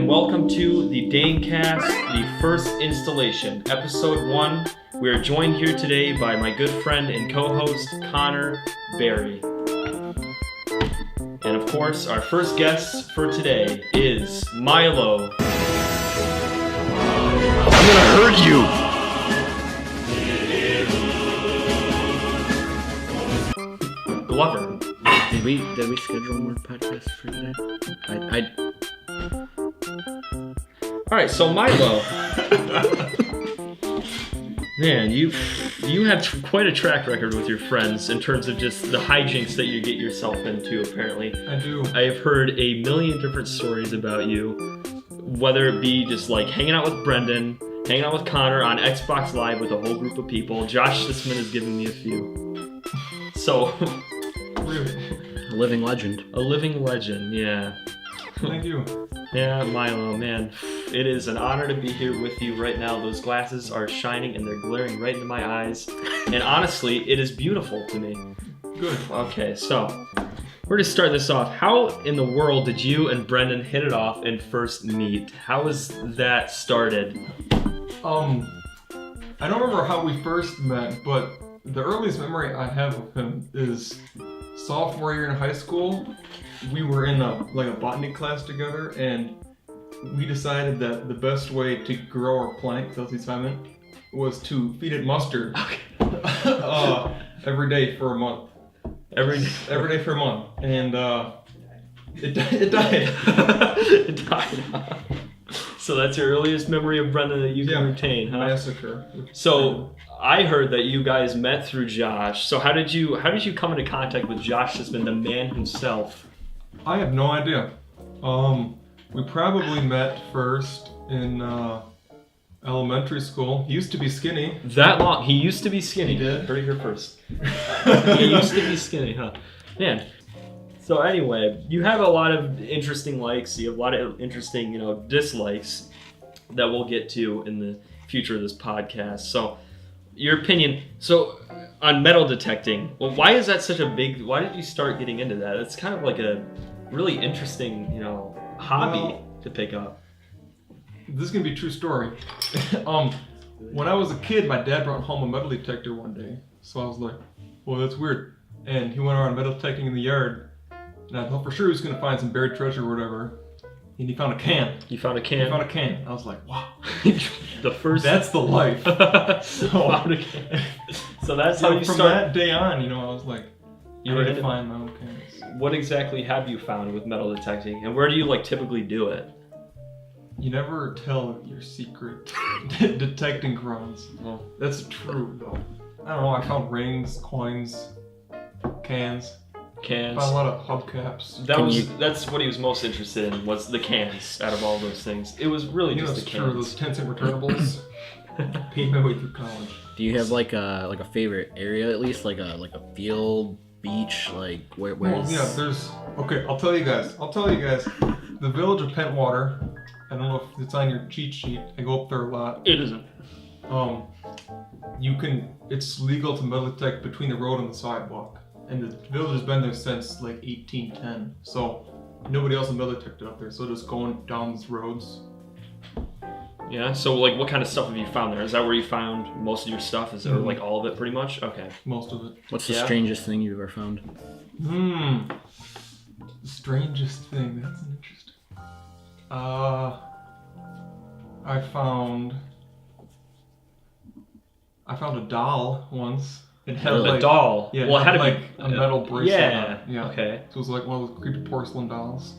and welcome to the DayneCast, the first installation, episode 1. We are joined here today by my good friend and co-host, Connor Berry. And of course, our first guest for today is Milo. I'm gonna hurt you! Glover. Did we schedule more podcasts for today? Alright, so Milo. Man, you have quite a track record with your friends in terms of just the hijinks that you get yourself into, apparently. I do. I have heard a million different stories about you, whether it be just like hanging out with Brendan, hanging out with Connor on Xbox Live with a whole group of people. Josh Sisman has given me a few. So... Really? A living legend. A living legend, yeah. Thank you. Yeah, Milo, man. It is an honor to be here with you right now. Those glasses are shining and they're glaring right into my eyes. And honestly, it is beautiful to me. Good. Okay, so we're going to start this off. How in the world did you and Brendan hit it off and first meet? How was that started? I don't remember how we first met, but the earliest memory I have of him is sophomore year in high school. We were in a botany class together, and we decided that the best way to grow our plant, Celsius Simon, was to feed it mustard every day for a month. Every day for a month, and it died. It died. So that's your earliest memory of Brendan that you can retain, huh? Massacre. So I heard that you guys met through Josh. So how did you come into contact with Josh Sisman, the man himself? I have no idea. We probably met first in elementary school. He used to be skinny. That long? He used to be skinny. He did? Heard it here first. He used to be skinny, huh? Man. So anyway, you have a lot of interesting likes. You have a lot of interesting, dislikes that we'll get to in the future of this podcast. So, your opinion. So, on metal detecting, well, why is that such a big? Why did you start getting into that? It's kind of like a really interesting, hobby to pick up. This is gonna be a true story. When I was a kid, my dad brought home a metal detector one day. So I was like, well, that's weird. And he went around metal detecting in the yard. And I thought for sure he was gonna find some buried treasure or whatever. And he found a can. You found a can? He found a can. I was like, wow. The first... That's the life. Found a can. So that's how you from start... that day on, I was like, you were to find my own cans. What exactly have you found with metal detecting? And where do you typically do it? You never tell your secret detecting grounds. Well, that's true though. I don't know, I found rings, coins, cans. Cans. Found a lot of hubcaps. That's what he was most interested in, was the cans out of all those things. It was really just the cans. True, those 10-cent returnables. Paid my way through college. Do you have like a favorite area, at least like a field, beach, where? Well, yeah, there's. Okay, I'll tell you guys. The village of Pentwater. I don't know if it's on your cheat sheet. I go up there a lot. It isn't. It's legal to metal detect between the road and the sidewalk. And the village has been there since 1810. So nobody else has metal detected up there. So just going down these roads. Yeah, so what kind of stuff have you found there? Is that where you found most of your stuff? Is it all of it pretty much? Okay. Most of it. What's the strangest thing you've ever found? The strangest thing, that's interesting. I found a doll once. It had a doll? Yeah, well, it had a metal bracelet. Yeah. Okay. So it was like one of those creepy porcelain dolls.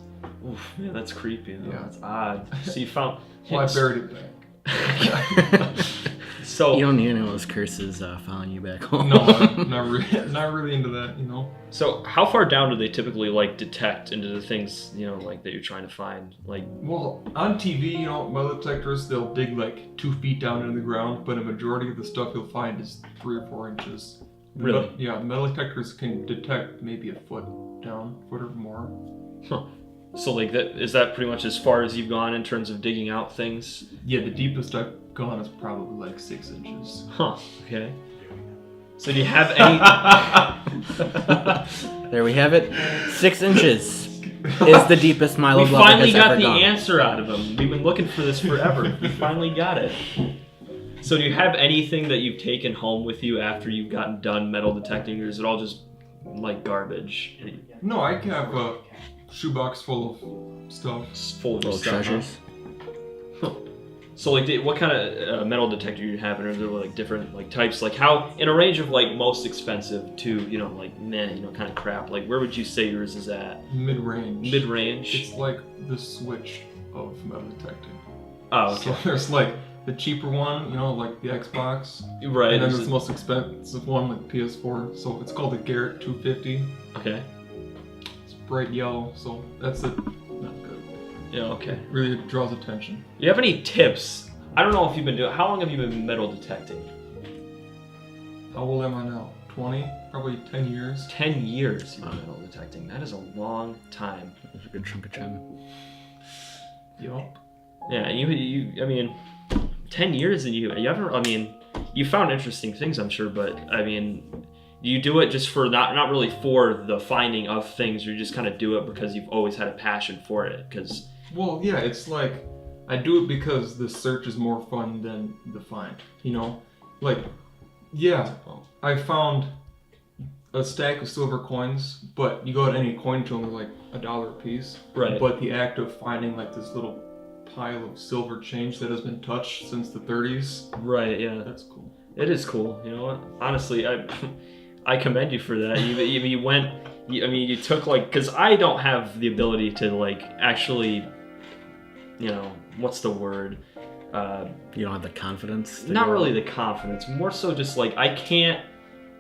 Oof, man, that's creepy. Though. Yeah. That's odd. So you found... Well, I buried it back. So you don't need any of those curses following you back home. No, not really into that, So how far down do they typically detect into the things, that you're trying to find? Well, on TV, metal detectors, they'll dig 2 feet down into the ground, but a majority of the stuff you'll find is 3 or 4 inches. Really? Yeah, metal detectors can detect maybe a foot down, foot or more. Huh. So is that pretty much as far as you've gone in terms of digging out things? Yeah, the deepest I've gone is probably 6 inches. Huh, okay. So do you have any... There we have it. 6 inches. is the deepest Milo We Glover finally has got ever the gone. answer out of him. We've been looking for this forever. We finally got it. So do you have anything that you've taken home with you after you've gotten done metal detecting, or is it all just like garbage? No, I have a shoebox full of stuff. It's full of Little stuff, huh? treasures. So like, what kind of metal detector do you have? And are there like different like types? Like how in a range of like most expensive to like meh, kind of crap. Like where would you say yours is at? Mid-range. Mid-range. It's like the Switch of metal detecting. Oh, okay. So there's like the cheaper one, like the Xbox. Right. And then there's the most expensive one, like PS4. So it's called the Garrett 250. Okay. It's bright yellow, so that's it. Not good. Yeah. Okay. Really draws attention. Do you have any tips? I don't know if you've been doing. How long have you been metal detecting? How old am I now? 20? Probably 10 years. 10 years you've been metal detecting. That is a long time. That's a good chunk of time. Yup. Yeah, I mean, 10 years and you ever, I mean, you found interesting things, I'm sure, but I mean, you do it just for not really for the finding of things, or you just kind of do it because you've always had a passion for it, because... Well, yeah, it's like, I do it because the search is more fun than the find, Like, yeah, I found a stack of silver coins, but you go to any coin tomb, they're like $1 a piece. Right. But the act of finding like this little pile of silver change that has been touched since the 30s. Right, yeah. That's cool. It is cool, you know what? Honestly, I commend you for that. You took like, because I don't have the ability to like actually, what's the word? You don't have the confidence? Not really the confidence, more so just like I can't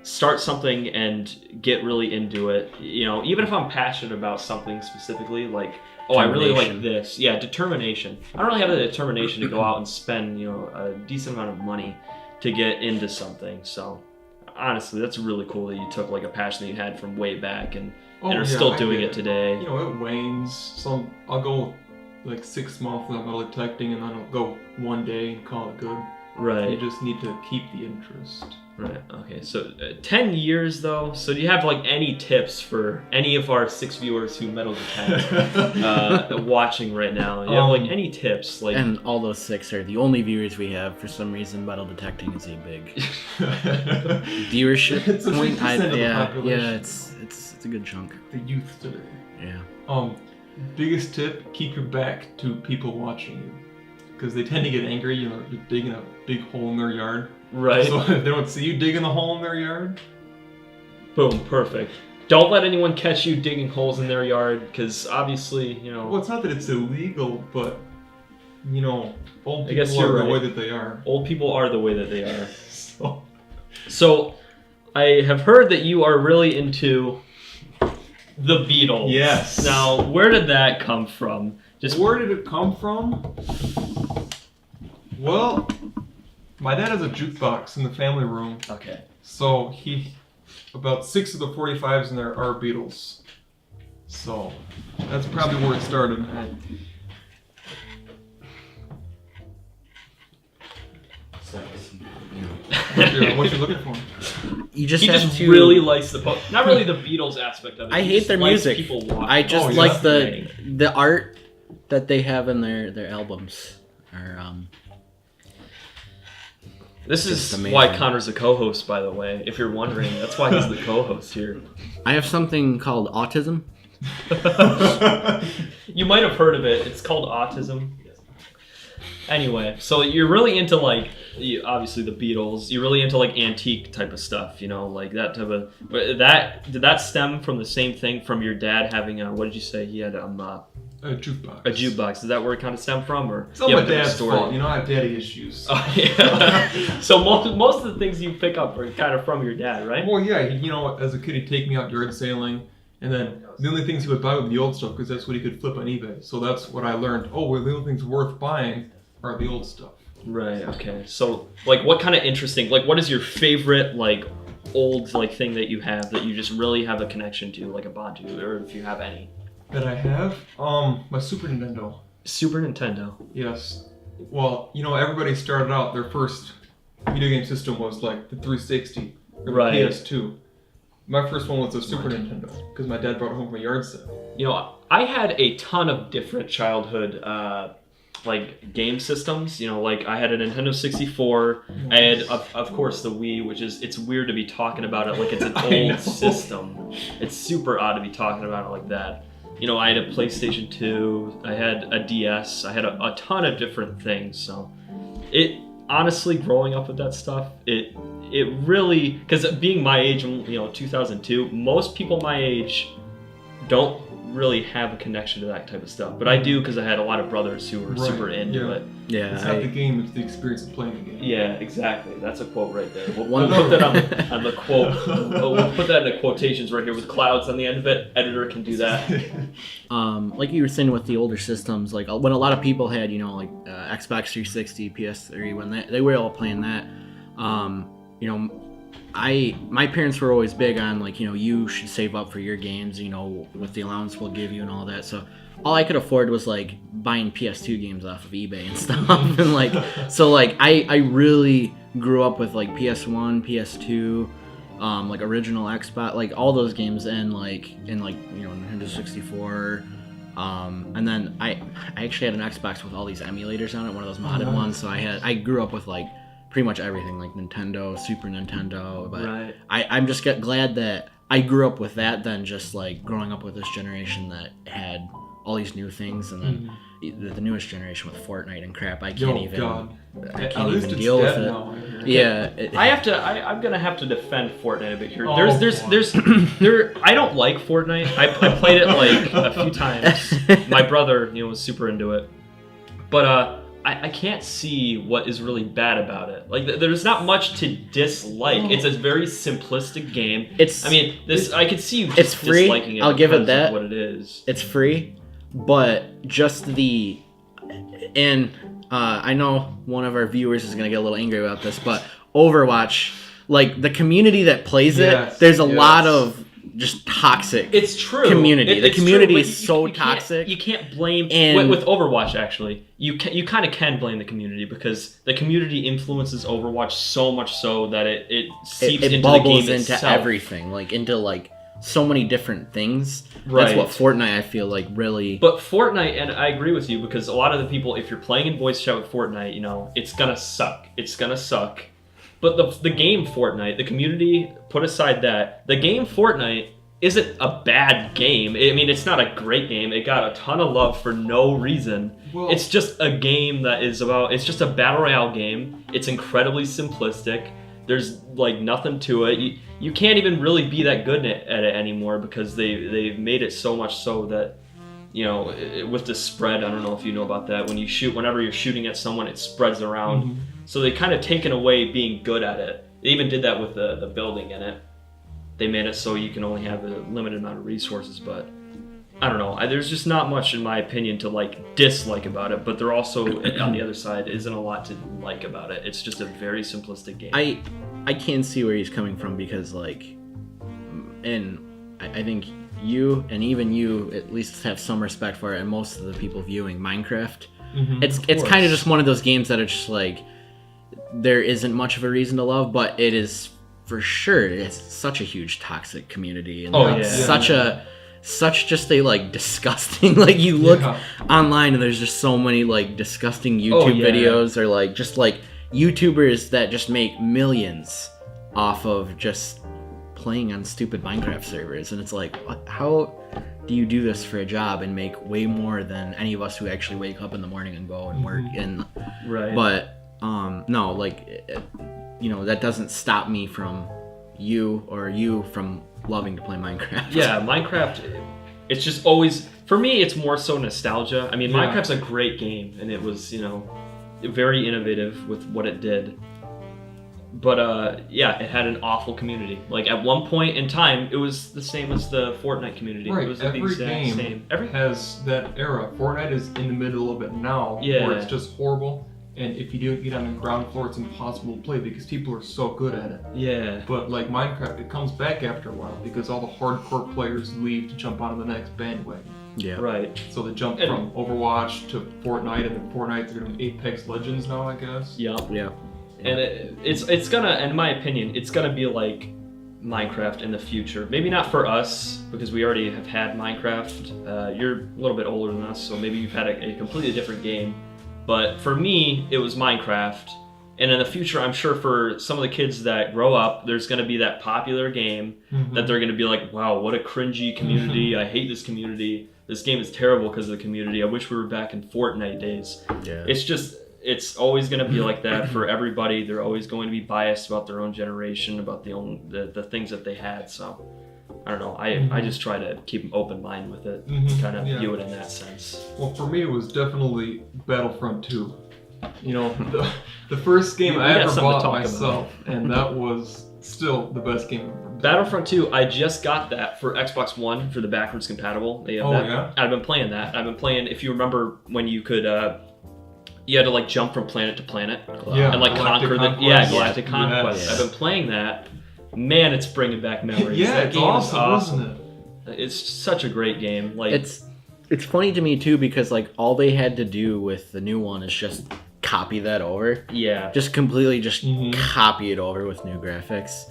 start something and get really into it. Even if I'm passionate about something specifically, like, oh, I really like this. Yeah, determination. I don't really have the determination to go out and spend, a decent amount of money to get into something. So honestly, that's really cool that you took like a passion that you had from way back and are still doing it today. It wanes. I'll go like 6 months without metal detecting, and then I'll go one day and call it good. Right. You just need to keep the interest. Right. Okay. So 10 years though. So do you have like any tips for any of our 6 viewers who metal detect watching right now? Do you have like any tips? Like, and all those 6 are the only viewers we have. For some reason, metal detecting is a big viewership It's a point. 3% of the population. It's a good chunk. The youth today. Yeah. Biggest tip: keep your back to people watching you, because they tend to get angry. You're digging a big hole in their yard. right. So if they don't see you digging the hole in their yard, Boom. Perfect. Don't let anyone catch you digging holes in their yard, because obviously, well, it's not that it's illegal, but old I guess people you're are the way right. that they are. Old people are the way that they are. So So, I have heard that you are really into the Beatles. Yes. Now, where did that come from? where did it come from? Well, my dad has a jukebox in the family room. Okay. So about 6 of the 45s in there are Beatles. So that's probably where it started. What you looking for? You just He have just to really likes not really the Beatles aspect of it. I He hate just their likes music. People watch. I just Oh, like yeah. the art that they have in their albums. This is It's amazing. why Connor's a co-host, by the way. If you're wondering, that's why he's the co-host here. I have something called autism. You might have heard of it. It's called autism. Anyway, so you're really into like, obviously the Beatles. You're really into like antique type of stuff, like that type of. But did that stem from the same thing from your dad having a? What did you say he had? A jukebox. A jukebox. Is that where it kind of stemmed from, or? It's all you my have a different dad's fault. I have daddy issues. Oh, yeah. So most of the things you pick up are kind of from your dad, right? Well, yeah. As a kid, he'd take me out yard sailing, and then the only things he would buy would be the old stuff because that's what he could flip on eBay. So that's what I learned. Oh, well, the only things worth buying are the old stuff. Right. Okay. So, like, what kind of interesting? Like, what is your favorite like old like thing that you have that you just really have a connection to, like a bond to, or if you have any? That I have? My Super Nintendo. Super Nintendo. Yes. Well, everybody started out, their first video game system was like the 360 or the Right. PS2. My first one was a Super Nintendo because my dad brought it home from a yard sale. You know, I had a ton of different childhood like game systems. You know, like I had a Nintendo 64. I had, of course, the Wii, which is, it's weird to be talking about it like it's an old system. It's super odd to be talking about it like that. You know, I had a PlayStation 2. I had a DS. I had a ton of different things. So, it honestly, growing up with that stuff, it really, because being my age, you know, 2002, most people my age don't really have a connection to that type of stuff, but I do because I had a lot of brothers who were super into it. Yeah, it's not the game; it's the experience of playing the game. Yeah, exactly. That's a quote right there. We'll put that on the quote. We'll put that in the quotations right here with clouds on the end of it. Editor can do that. Like you were saying with the older systems, like when a lot of people had, you know, like Xbox 360, PS3, when they were all playing that, you know, my parents were always big on, like, you know, you should save up for your games, you know, with the allowance we'll give you and all that. So all I could afford was like buying PS2 games off of eBay and stuff. And like, so like I really grew up with like PS1, PS2, like original Xbox, like all those games, and like you know, Nintendo 64. And then I actually had an Xbox with all these emulators on it, one of those modded ones. So I grew up with like pretty much everything, like Nintendo, Super Nintendo. But right. I'm just glad that I grew up with that than just like growing up with this generation that had all these new things, and then the newest generation with Fortnite and crap. I can't even deal with it. Now. Yeah, I'm gonna have to defend Fortnite a bit here. There's I don't like Fortnite. I played it like a few times. My brother, you know, was super into it, but I can't see what is really bad about it. Like, there's not much to dislike. It's a very simplistic game. I could see you just it's free. disliking it. I'll give it that. What it is. It's free, but just I know one of our viewers is gonna get a little angry about this, but Overwatch, like the community that plays it, there's a lot of just toxic. It's true. Community. The community is so you toxic. You can't blame with Overwatch. Actually, you kind of can blame the community, because the community influences Overwatch so much so that it seeps into the game into itself. everything, like into like so many different things. Right. That's what Fortnite, I feel like, really. But Fortnite, and I agree with you, because a lot of the people, if you're playing in voice chat with Fortnite, you know, it's gonna suck. It's gonna suck. But the game Fortnite, the community, put aside that, the game Fortnite isn't a bad game. I mean, it's not a great game. It got a ton of love for no reason. Well, it's just a game that is it's just a battle royale game. It's incredibly simplistic. There's like nothing to it. You can't even really be that good at it anymore, because they've made it so much so that, you know, with the spread, I don't know if you know about that. Whenever you're shooting at someone, it spreads around. Mm-hmm. So they kind of taken away being good at it. They even did that with the building in it. They made it so you can only have a limited amount of resources, but I don't know. There's just not much, in my opinion, to like dislike about it, but there also, on the other side, isn't a lot to like about it. It's just a very simplistic game. I can see where he's coming from, because like, and I think you and even you at least have some respect for it, and most of the people viewing Minecraft. Mm-hmm, it's kind of just one of those games that are just like, there isn't much of a reason to love, but it is for sure. It's such a huge toxic community, and such just a like disgusting, like you look online and there's just so many like disgusting YouTube videos, or like just like YouTubers that just make millions off of just playing on stupid Minecraft servers, and it's like, how do you do this for a job and make way more than any of us who actually wake up in the morning and go and work? And but no, like, you know, that doesn't stop me from you from loving to play Minecraft. Yeah, Minecraft, it's just always, for me, it's more so nostalgia. I mean, Minecraft's a great game, and it was, you know, very innovative with what it did. But it had an awful community. Like, at one point in time, it was the same as the Fortnite community. Right. It was every the exact game same. Has that era. Fortnite is in the middle of it now, where it's just horrible. And if you do get on the ground floor, it's impossible to play because people are so good at it. Yeah. But like Minecraft, it comes back after a while because all the hardcore players leave to jump onto the next bandwagon. Yeah. Right. So they jump from Overwatch to Fortnite, and then Fortnite, they're doing Apex Legends now, I guess. Yep. Yeah. And it's gonna, in my opinion, it's gonna be like Minecraft in the future. Maybe not for us, because we already have had Minecraft. You're a little bit older than us, so maybe you've had a completely different game. But for me, it was Minecraft. And in the future, I'm sure for some of the kids that grow up, there's going to be that popular game that they're going to be like, wow, what a cringy community. I hate this community. This game is terrible because of the community. I wish we were back in Fortnite days. Yeah. It's always going to be like that for everybody. They're always going to be biased about their own generation, about the things that they had. So, I don't know. I just try to keep an open mind with it, kind of view it in that sense. Well, for me, it was definitely Battlefront 2. You know, the first game I ever bought myself, and that was still the best game ever. Battlefront 2, I just got that for Xbox One for the backwards compatible. They have that. Yeah? I've been playing that. I've been playing, if you remember when you could... you had to like jump from planet to planet and like conquer Galactic Conquest. Yes. I've been playing that. Man, it's bringing back memories. That it's game awesome, isn't it? It's such a great game. Like it's funny to me too because like all they had to do with the new one is just copy that over. Yeah. Just completely copy it over with new graphics.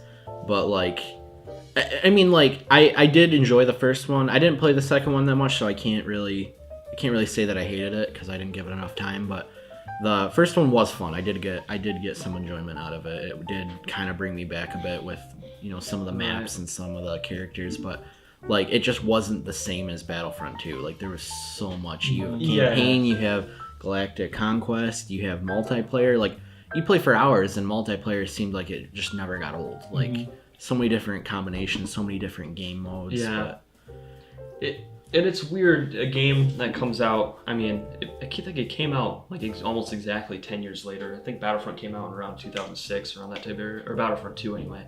But like I mean like I did enjoy the first one. I didn't play the second one that much, so I can't really say that I hated it because I didn't give it enough time, but the first one was fun. I did get some enjoyment out of it. It did kind of bring me back a bit with, you know, some of the maps and some of the characters, but like it just wasn't the same as Battlefront 2. Like there was so much. You have campaign, you have Galactic Conquest, you have multiplayer. Like you play for hours and multiplayer seemed like it just never got old. Like so many different combinations, so many different game modes. Yeah. And it's weird, a game that comes out, I mean, I think it came out like almost exactly 10 years later. I think Battlefront came out around 2006, around that time, or Battlefront 2 anyway.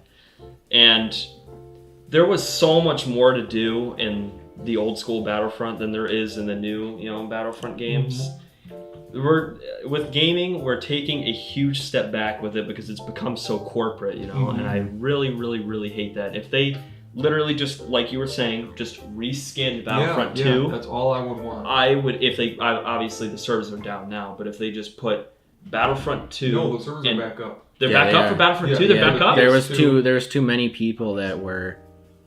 And there was so much more to do in the old school Battlefront than there is in the new, you know, Battlefront games. With gaming, we're taking a huge step back with it because it's become so corporate, you know, and I really, really, really hate that. If they literally just, like you were saying, just reskinned Battlefront 2. That's all I would want. I would, if they, obviously the servers are down now, but if they just put Battlefront 2... No, the servers are back up. They're back up for Battlefront 2? They're back up? There was too many people that were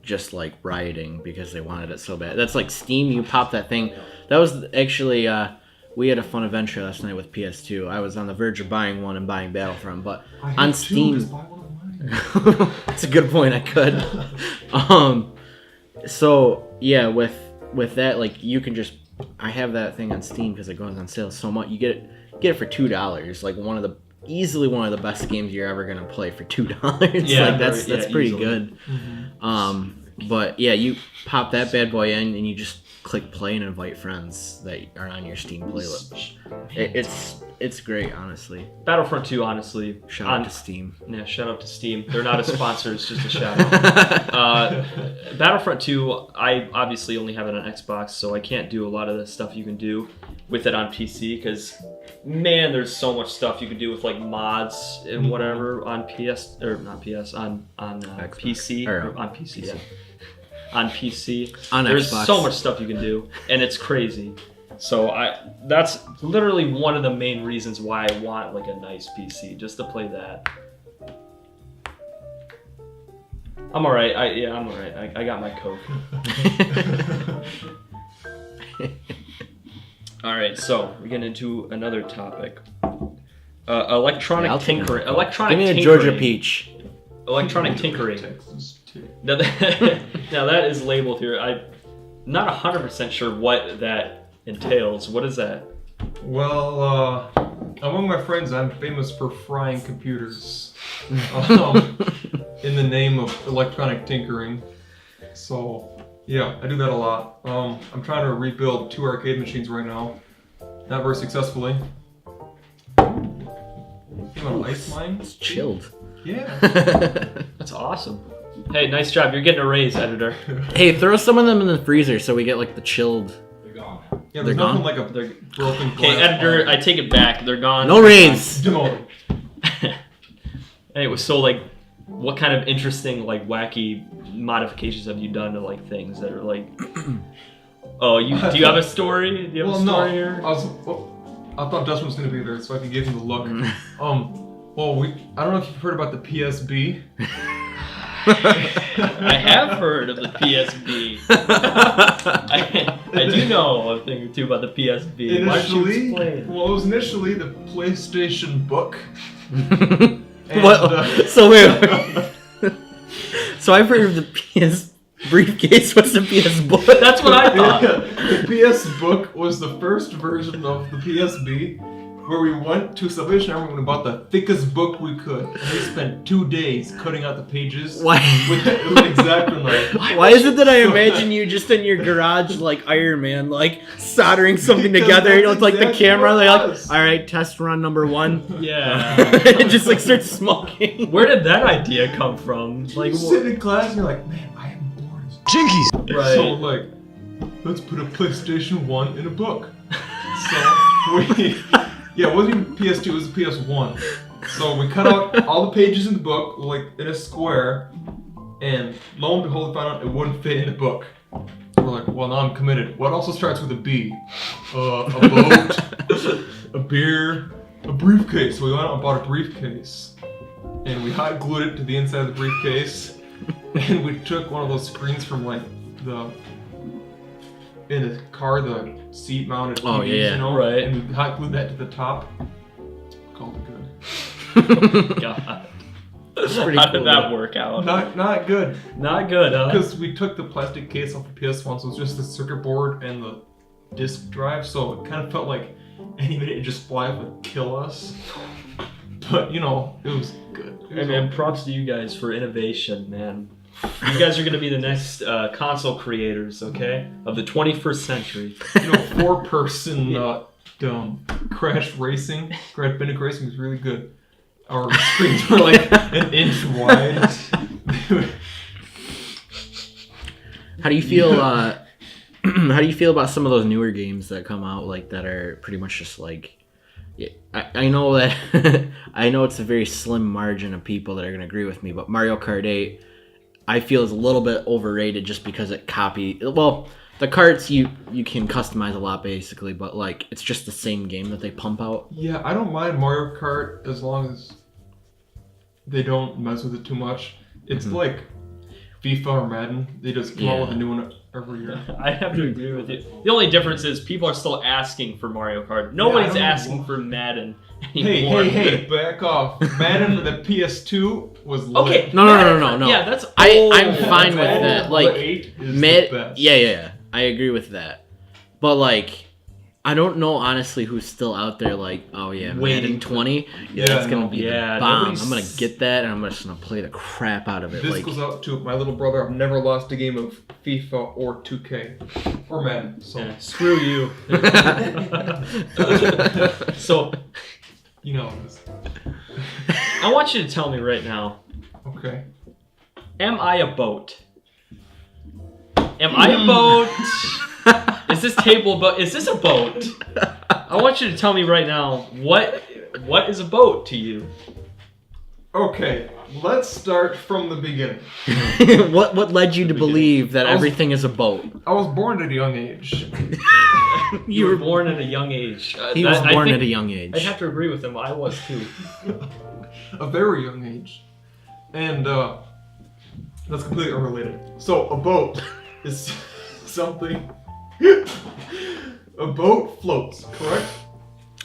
just like rioting because they wanted it so bad. That's like Steam, you pop that thing. That was actually, we had a fun adventure last night with PS2. I was on the verge of buying one and buying Battlefront, but on Steam... That's a good point. I could. So yeah, with that, like you can just, I have that thing on Steam because it goes on sale so much. You get it for $2. Like easily one of the best games you're ever gonna play for $2. Yeah, like that's pretty easily. Good. But yeah, you pop that bad boy in and you just click play and invite friends that are on your Steam playlist. It's great, honestly. Battlefront 2, honestly. Shout out to Steam. Yeah, shout out to Steam. They're not a sponsor, it's just a shout out. Battlefront 2, I obviously only have it on Xbox, so I can't do a lot of the stuff you can do with it on PC, because, man, there's so much stuff you can do with, like, mods and whatever on PS, or not PS, on PC. Or on PC, yeah. On PC. There's Xbox. So much stuff you can do, and it's crazy. So that's literally one of the main reasons why I want like a nice PC, just to play that. I'm alright. I'm alright. I got my Coke. Alright, so we're getting into another topic. Electronic tinkering. Give me a Georgia peach. Electronic tinkering. Now that is labeled here. I'm not 100% sure what that entails. What is that? Well, among my friends, I'm famous for frying computers in the name of electronic tinkering. So, yeah, I do that a lot. I'm trying to rebuild 2 arcade machines right now. Not very successfully. Came out of ice mine. It's chilled. Yeah. That's awesome. Hey, nice job. You're getting a raise, editor. Hey, throw some of them in the freezer so we get like the chilled. They're gone. Yeah, there's nothing like a broken glass. Okay, editor, I take it back. They're gone. No raise. No. Anyway, so like, what kind of interesting, like, wacky modifications have you done to like things that are like? Oh, do you have a story? Do you have a story here? I thought Dustin was gonna be there, so I could give him the look. Well, I don't know if you've heard about the PSB. I have heard of the PSB. I do know a thing or two about the PSB. Why don't you explain? Well, it was initially the PlayStation book. So wait. So I've heard of the PS briefcase. What's the PS book? That's what I thought. The PS book was the first version of the PSB, where we went to Salvation Army and we bought the thickest book we could. And we spent 2 days cutting out the pages. Why? With the exact one. Why is it that I imagine you just in your garage like Iron Man, like soldering something together? It's like the camera, like, all right, test run number 1. Yeah. It just like starts smoking. Where did that idea come from? Like, you sit in class and you're like, man, I am bored as Jinkies! Right. So like, let's put a PlayStation 1 in a book. So we... Yeah, it wasn't even PS2, it was the PS1. So we cut out all the pages in the book, like in a square, and lo and behold, we found out it wouldn't fit in the book. We're like, well, now I'm committed. What also starts with a B? A boat, a beer, a briefcase. So we went out and bought a briefcase, and we hot glued it to the inside of the briefcase, and we took one of those screens from like in the car, the seat mounted TVs, you know? Right. And we hot glued that to the top. Called it good. God. How did that work out? Not good. Not good, huh? Because we took the plastic case off the PS1, so it was just the circuit board and the disk drive, so it kind of felt like any minute it just fly up would kill us. But, you know, it was good. Hey man, props to you guys for innovation, man. You guys are going to be the next console creators, okay? Of the 21st century. You know, 4-person Crash Bandicoot Racing was really good. Our screens were like an inch wide. How do you feel? How do you feel about some of those newer games that come out, like that are pretty much just like? Yeah, I know that I know it's a very slim margin of people that are going to agree with me, but Mario Kart 8. I feel is a little bit overrated just because it well, the carts you can customize a lot basically, but like it's just the same game that they pump out. Yeah, I don't mind Mario Kart as long as they don't mess with it too much. It's like FIFA or Madden. They just come out with a new one every year. I have to agree with you. The only difference is people are still asking for Mario Kart. Nobody's asking for Madden anymore. Hey, back off. Madden for the PS2 was lit. Okay. No. Yeah, that's old. I'm fine with that. Like, the best. Yeah. I agree with that. But like, I don't know honestly who's still out there like, oh yeah, Madden 20. Yeah, that's gonna be the bomb. I'm gonna get that and I'm just gonna play the crap out of it. This goes out to my little brother. I've never lost a game of FIFA or 2K or Madden. So yeah, screw you. So, you know. I want you to tell me right now. Okay. Am I a boat? Am I a boat? Is this table a boat? Is this a boat? I want you to tell me right now, what is a boat to you? Okay, let's start from the beginning. What led you to believe that everything is a boat? I was born at a young age. You were born at a young age. He was born at a young age. I'd have to agree with him. I was too. A very young age. And that's completely unrelated. So a boat is something... A boat floats, correct?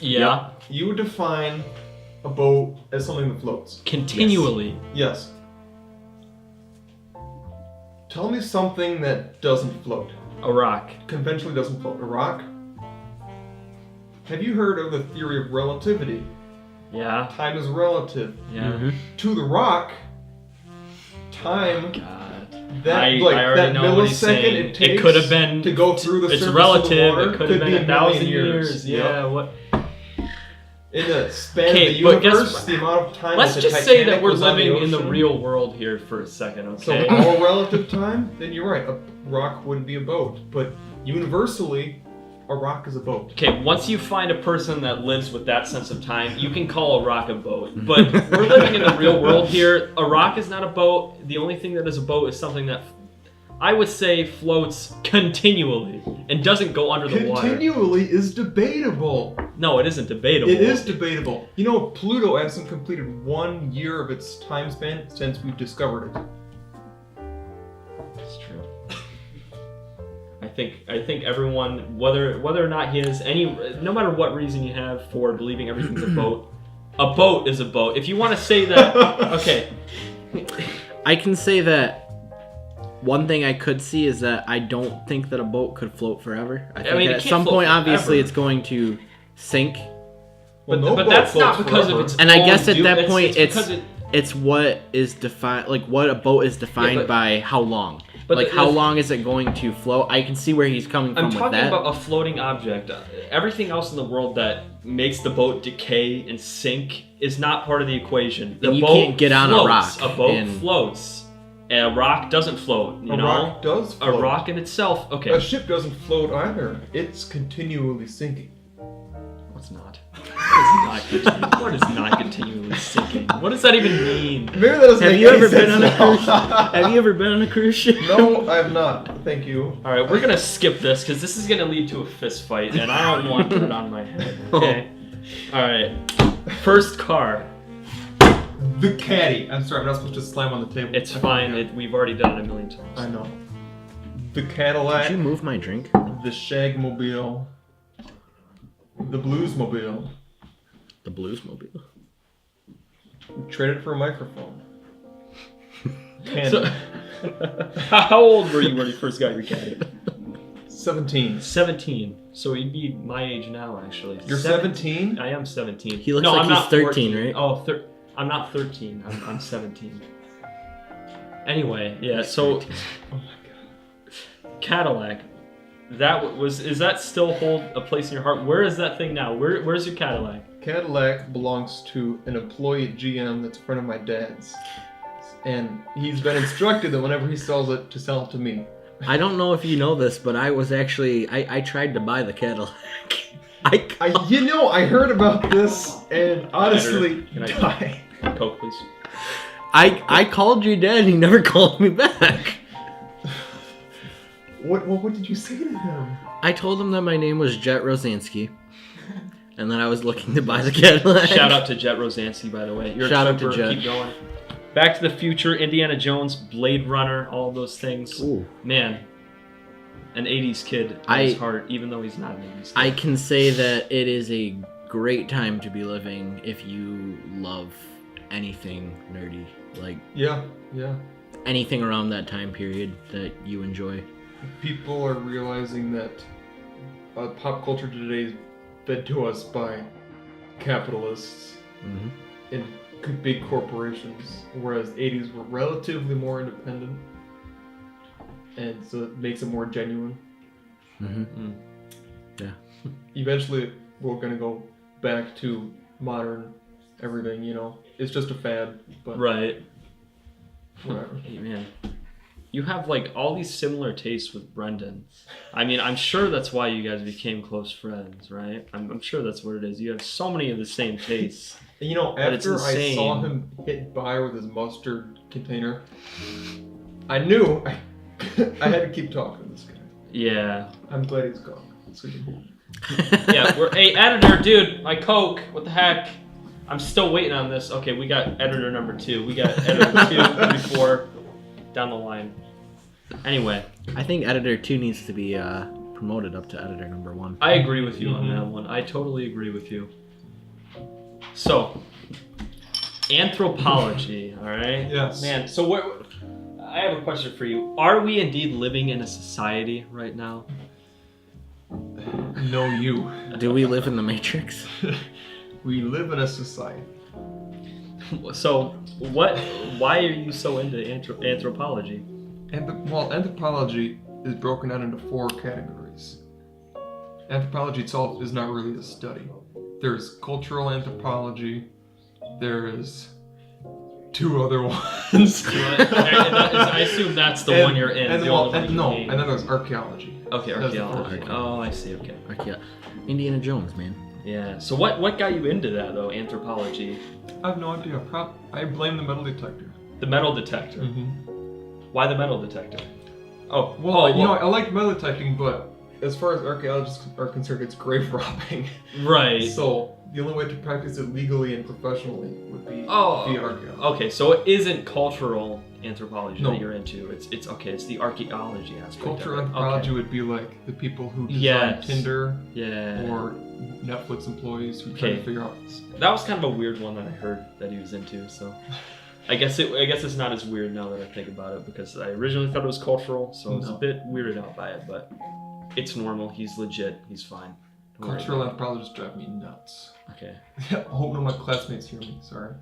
Yeah. You would define a boat as something that floats. Continually. Yes. Tell me something that doesn't float. A rock. Conventionally doesn't float. A rock? Have you heard of the theory of relativity? Yeah. Time is relative. Yeah. Mm-hmm. To the rock, time... God. That, I like, already that know what he's saying. it takes It could have been to go through the it's surface relative. of the water It could have been be 1,000 million years. Yeah. What? In the span of Okay, the but universe, the amount of time. Let's that the just say that Titanic we're was on living in the ocean. real world here for a second, okay? So our relative time, then you're right. A rock wouldn't be a boat, but universally, a rock is a boat. Okay, once you find a person that lives with that sense of time, you can call a rock a boat. But we're living in the real world here. A rock is not a boat. The only thing that is a boat is something that I would say floats continually and doesn't go under the water. Continually is debatable. No, it isn't debatable. It is debatable. You know, Pluto hasn't completed 1 year of its time span since we discovered it. think everyone, whether or not he has no matter what reason you have for believing everything's a boat is a boat. If you want to say that, okay. I can say that one thing I could see is that I don't think that a boat could float forever. I think at some point, obviously, it's going to sink. But that's not because of its. And I guess at that point, it's what is defined, like what a boat is defined by how long. But like how long is it going to float? I can see where he's coming from with that. I'm talking about a floating object. Everything else in the world that makes the boat decay and sink is not part of the equation. The boat can't get on a rock. A boat floats. And a rock doesn't float. You know? Rock does float. A rock in itself. Okay. A ship doesn't float either. It's continually sinking. It's not. What is not continually sinking? What does that even mean? Maybe that doesn't Have you ever been on a cruise? Have you ever been on a cruise ship? No, I have not. Thank you. All right, we're gonna skip this because this is gonna lead to a fist fight, and I don't want it on my head. Okay. All right. First car. The Caddy. I'm sorry, I'm not supposed to slam on the table. It's fine. We've already done it a million times. I know. The Cadillac. Did you move my drink? The Shagmobile. The Bluesmobile. The Bluesmobile. Traded for a microphone. So, how old were you when you first got your Caddy? 17. 17. So you'd be my age now, actually. You're 17? I am 17. He looks like he's 13, 14. right? Oh, I'm not 13. I'm 17. Anyway, yeah. So, oh my god, Cadillac. Is that still hold a place in your heart? Where is that thing now? Where's your Cadillac? Cadillac belongs to an employee at GM that's a friend of my dad's. And he's been instructed that whenever he sells it, to sell it to me. I don't know if you know this, but I was actually... I tried to buy the Cadillac. I heard about this, and honestly, died. Coke, please. I called your dad, and he never called me back. What did you say to him? I told him that my name was Jet Rosansky, and that I was looking to buy the Cadillac. Shout out to Jet Rosansky, by the way. You're Shout a out to Jet. Keep going. Back to the Future, Indiana Jones, Blade Runner, all of those things. Ooh. Man, an 80s kid at his heart, even though he's not an 80s kid. I can say that it is a great time to be living if you love anything nerdy. Like, yeah. anything around that time period that you enjoy. People are realizing that pop culture today is fed to us by capitalists and big corporations, whereas 80s were relatively more independent, and so it makes it more genuine. Yeah. Eventually, we're gonna go back to modern everything. You know, it's just a fad, but right. Whatever. Hey, man. You have like all these similar tastes with Brendan. I mean, I'm sure that's why you guys became close friends, right? I'm sure that's what it is. You have so many of the same tastes. You know, after I saw him hit by with his mustard container, I knew I had to keep talking to this guy. Yeah. I'm glad he's gone. Yeah, hey, editor, dude, my Coke, what the heck? I'm still waiting on this. Okay, we got editor number 2. We got editor 2, 3, 4, down the line. Anyway. I think editor 2 needs to be promoted up to editor number 1. I agree with you on that one. I totally agree with you. So, Anthropology, all right? Yes. Man, so I have a question for you. Are we indeed living in a society right now? No, you. Do we live in the Matrix? We live in a society. So, why are you so into anthropology? Anthropology is broken down into 4 categories. Anthropology itself is not really a study. There's cultural anthropology. There's 2 other ones. I assume that's the one you're in. And then there's archaeology. Okay, archaeology. Oh, I see. Okay. Indiana Jones, man. Yeah. So what got you into that though? Anthropology. I have no idea. I blame the metal detector. The metal detector. Mm-hmm. Why the metal detector? Oh, well, I like metal detecting, but as far as archaeologists are concerned, it's grave robbing. Right. So the only way to practice it legally and professionally would be via archaeology. Okay, so it isn't cultural anthropology No. that you're into. It's okay. It's the archaeology aspect. Cultural of it. anthropology Okay. would be like the people who design Yes. Tinder Yeah. or Netflix employees who try to Okay. figure out. That was kind of a weird one that I heard that he was into. So I guess it's not as weird now that I think about it, because I originally thought it was cultural, so I was a No. bit weirded out by it. But it's normal. He's legit. He's fine. Don't worry Cultural about anthropologists drive me nuts. it. Okay. I hope none of my classmates hear me. Sorry.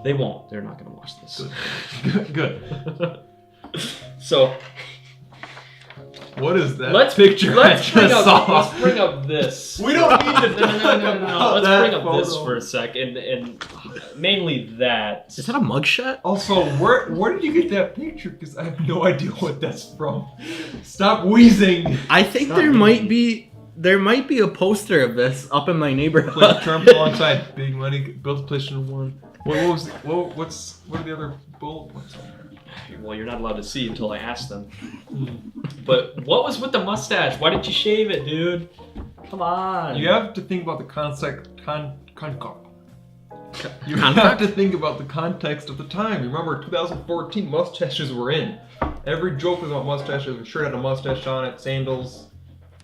They won't. They're not gonna watch this. Good. Good. So What is that let's picture? let's I bring just up saw? let's bring up this. We don't need to No. talk about Let's that bring up photo. this for a sec, and mainly that. Is that a mugshot? Also, where did you get that picture? Because I have no idea what that's from. Stop wheezing. I think Stop there me. might be a poster of this up in my neighborhood. Play terms alongside big money. Build PlayStation 1. What are the other bullet points on there? Well, you're not allowed to see until I ask them. But what was with the mustache? Why didn't you shave it, dude? Come on. You have to think about the You Context? have to think about the context of the time. Remember, 2014, mustaches were in. Every joke was about mustaches. A shirt had a mustache on it, sandals.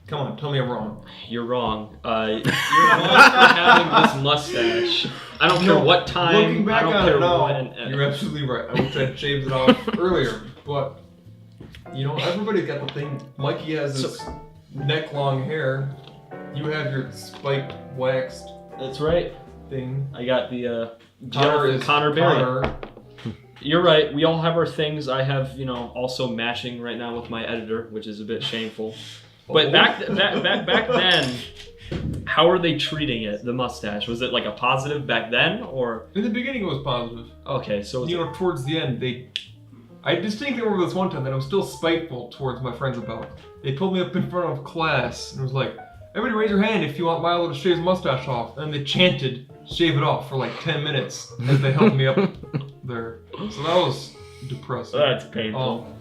Come on, tell me I'm wrong. You're wrong. You're wrong for having this mustache. I don't care what time. Looking back I don't on care it now, when. you're absolutely right. I wish I'd shaved it off earlier, but you know, everybody got the thing. Mikey has his neck-long hair. You have your spiked, waxed That's right. thing. I got the Connor Berry. Connor. You're right. We all have our things. I have, also matching right now with my editor, which is a bit shameful. But back then, how were they treating it? The mustache, was it like a positive back then, or? In the beginning, it was positive. Okay, so Towards the end, I distinctly remember this one time that I was still spiteful towards my friends about. They pulled me up in front of class and was like, "Everybody raise your hand if you want Milo to shave his mustache off." And they chanted, "Shave it off," for like 10 minutes as they helped me up there. So that was depressing. That's painful.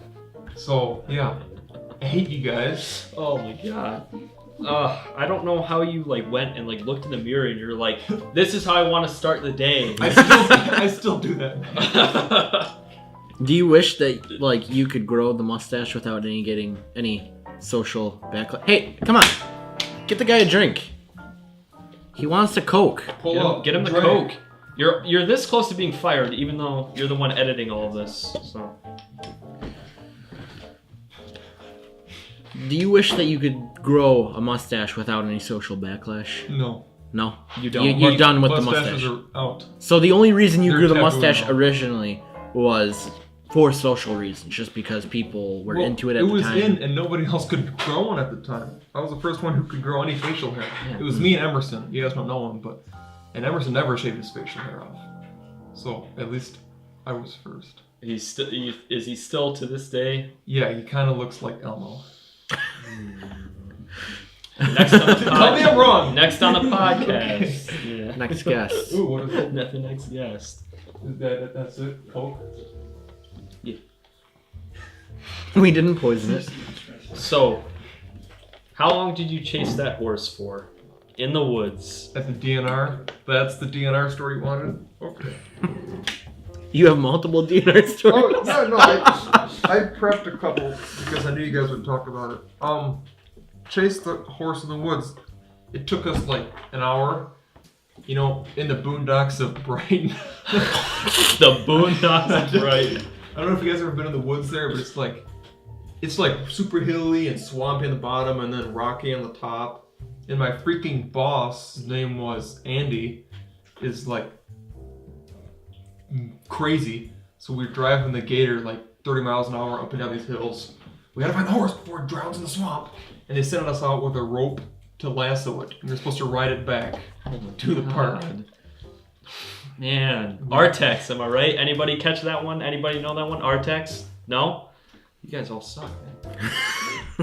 So, yeah. I hate you guys. Oh my god. I don't know how you went and looked in the mirror and you're like, this is how I want to start the day. I still do that. Do you wish that you could grow the mustache without getting any social backlash? Hey, come on, get the guy a drink. He wants a Coke. Pull up. Get him the drink. Coke. You're this close to being fired, even though you're the one editing all of this. So. Do you wish that you could grow a mustache without any social backlash? No. No, You don't. You're done with the Mustaches mustache. are out. So the only reason you They're grew the taboo mustache now. originally was for social reasons, just because people were into it at the time. It was in, and nobody else could grow one at the time. I was the first one who could grow any facial hair. Yeah. It was me and Emerson. You guys don't know him, and Emerson never shaved his facial hair off. So at least I was first. Is he still to this day? Yeah, he kind of looks like Elmo. Next on the Tell me I'm wrong. Next on the podcast. Yeah. Next guest. Ooh, what is it? The next guest. That's it. Coke. We didn't poison it. So, how long did you chase that horse for? In the woods. At the DNR. That's the DNR story you wanted. Okay. You have multiple DNR stories. Oh no! I prepped a couple because I knew you guys would talk about it. Chase the horse in the woods. It took us like an hour. In the boondocks of Brighton. The boondocks, right? I don't know if you guys have ever been in the woods there, but it's like super hilly and swampy on the bottom and then rocky on the top. And my freaking boss, his name was Andy, is crazy. So we're driving the gator 30 miles an hour up and down these hills. We gotta find the horse before it drowns in the swamp. And they sent us out with a rope to lasso it. And you're supposed to ride it back to the park. Man, Artex, am I right? Anybody catch that one? Anybody know that one? Artex? No? You guys all suck, man.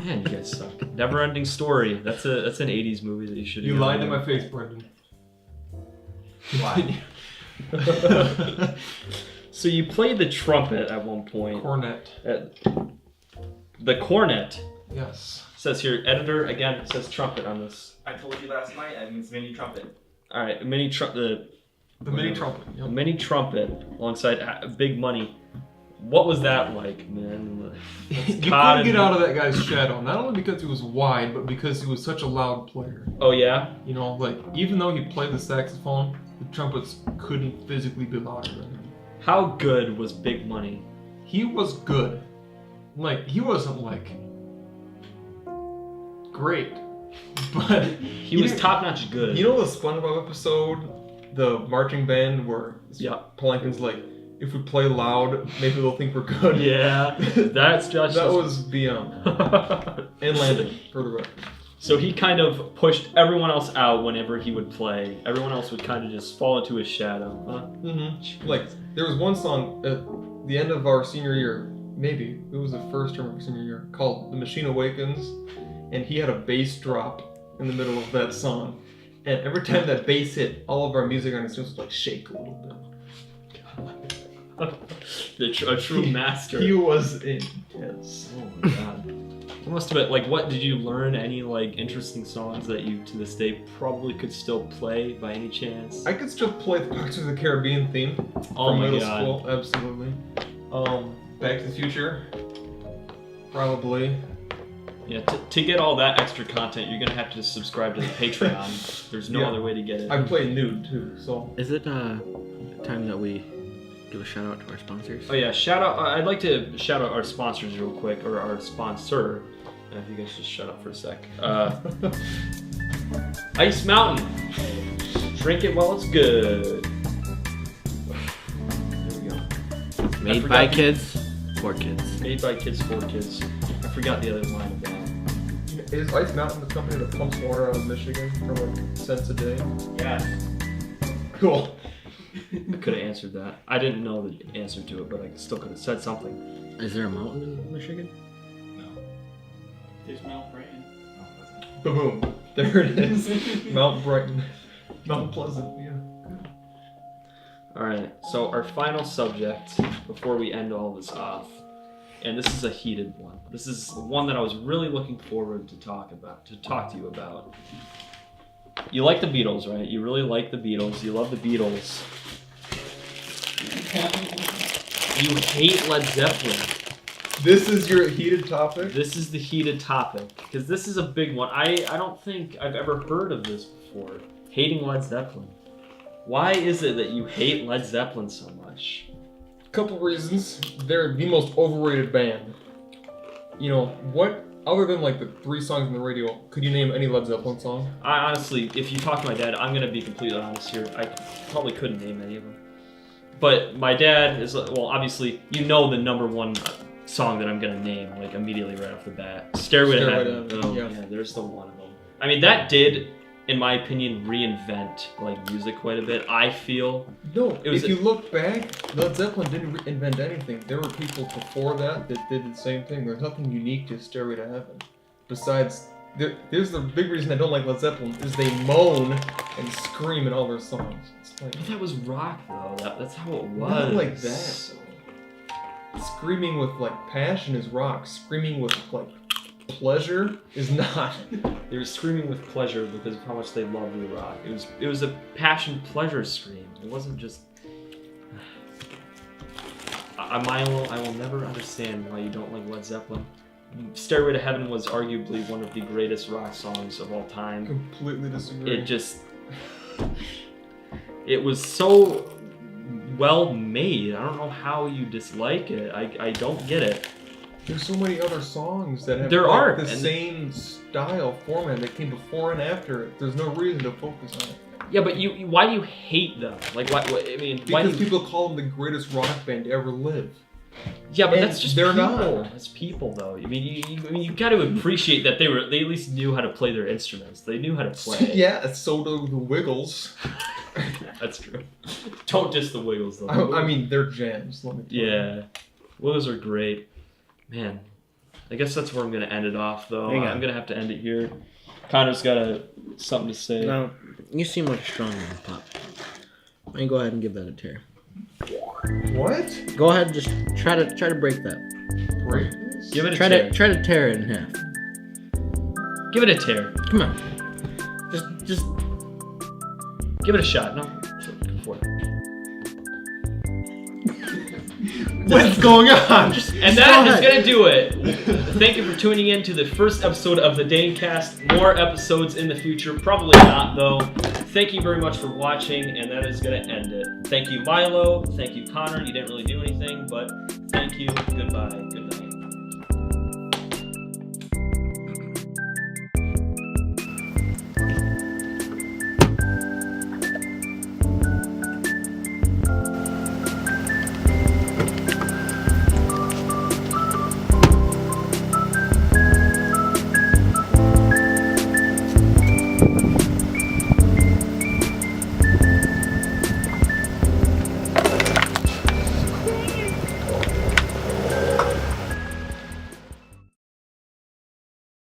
Man, you guys suck. Never Ending Story. That's an 80s movie that you should have. You lied to my face, Brendan. Why? So you played the trumpet at one point. Cornet. The cornet. Yes. says here, editor, again, it says trumpet on this. I told you last night, I mean, it's mini trumpet. All right, mini trumpet. The mini trumpet. A mini trumpet alongside Big Money. What was that like, man? You couldn't get out of that guy's shadow, not only because he was wide, but because he was such a loud player. Oh, yeah? You know, like, even though he played the saxophone, the trumpets couldn't physically be louder than him. How good was Big Money? He was good. Like, he wasn't, like, great. But He was top-notch good. You know the SpongeBob episode, the marching band, where Plankton's like, if we play loud, maybe they'll think we're good. Yeah, that's Josh. That was beyond. And Landon, for the record. So he kind of pushed everyone else out whenever he would play. Everyone else would kind of just fall into his shadow, huh? Mm-hmm. Like, there was one song at the end of our senior year, maybe, it was the first term of our senior year, called The Machine Awakens, and he had a bass drop in the middle of that song. And every time that bass hit, all of our music on the students would like shake a little bit. A true master. He was intense. Oh my god. It must have been, like, what, did you learn any, like, interesting songs that you, to this day, probably could still play by any chance? I could still play the Pirates of the Caribbean theme from middle school, absolutely. Back to the Future, probably. Yeah, to get all that extra content, you're gonna have to subscribe to the Patreon. There's no other way to get it. I play nude, too, so... Is it time that we give a shout out to our sponsors? Oh yeah, shout out. I'd like to shout out our sponsors real quick, or our sponsor. If you guys just shut up for a sec. Ice Mountain. Drink it while it's good. There we go. Made by kids, for kids. Made by kids, for kids. I forgot the other line of that. Is Ice Mountain the company that pumps water out of Michigan for like cents a day? Yeah. Cool. I could have answered that. I didn't know the answer to it, but I still could have said something. Is there a mountain in Michigan? No. There's Mount Brighton. Boom. There it is. Mount Brighton. Mount Pleasant, yeah. Alright, so our final subject before we end all this off, and this is a heated one. This is one that I was really looking forward to talk to you about. You like the Beatles, right? You really like the Beatles. You love the Beatles. You hate Led Zeppelin. This is your heated topic? This is the heated topic, because this is a big one. I don't think I've ever heard of this before. Hating Led Zeppelin. Why is it that you hate Led Zeppelin so much? Couple reasons. They're the most overrated band. You know, what, other than like the 3 songs on the radio, could you name any Led Zeppelin song? I honestly, if you talk to my dad, I'm going to be completely honest here. I probably couldn't name any of them. But my dad is, well, obviously, you know the number one song that I'm going to name, like, immediately right off the bat. Stairway to Heaven. Oh, yeah, there's the one of them. I mean, that did, in my opinion, reinvent, like, music quite a bit. I feel... No, if you look back, Led Zeppelin didn't invent anything. There were people before that did the same thing. There's nothing unique to Stairway to Heaven. Besides, there's the big reason I don't like Led Zeppelin, is they moan and scream in all their songs. It's like, but that was rock, though. That's how it was. Not like that, though. Screaming with, like, passion is rock. Screaming with, like, pleasure is not. They were screaming with pleasure because of how much they loved the rock. It was a passion pleasure scream. It wasn't just... Milo, I will never understand why you don't like Led Zeppelin. Stairway to Heaven was arguably one of the greatest rock songs of all time. Completely disagree. It was so well made. I don't know how you dislike it. I don't get it. There's so many other sones that have the same style format that came before and after it. There's no reason to focus on it. Yeah, but why do you hate them? Like, why? I mean, because people call them the greatest rock band to ever live. Yeah, but that's just people. Not. That's people, though. I mean, you got to appreciate that they at least knew how to play their instruments. They knew how to play. Yeah, so do the Wiggles. That's true. Don't diss the Wiggles, though. I mean, they're jams. Let me tell you. Wiggles are great. Man, I guess that's where I'm going to end it off, though. I'm going to have to end it here. Connor's got something to say. No, you seem like a strong man, Pop. Why don't you go ahead and give that a tear? What? Go ahead and just try to break that. Break? Give it a tear. tear. Try to tear it in half. Give it a tear. Come on. Just. Give it a shot. No, go for it. What's going on? And that is going to do it. Thank you for tuning in to the first episode of the DayneCast. More episodes in the future. Probably not, though. Thank you very much for watching, and that is going to end it. Thank you, Milo. Thank you, Connor. You didn't really do anything, but thank you. Goodbye. Good night.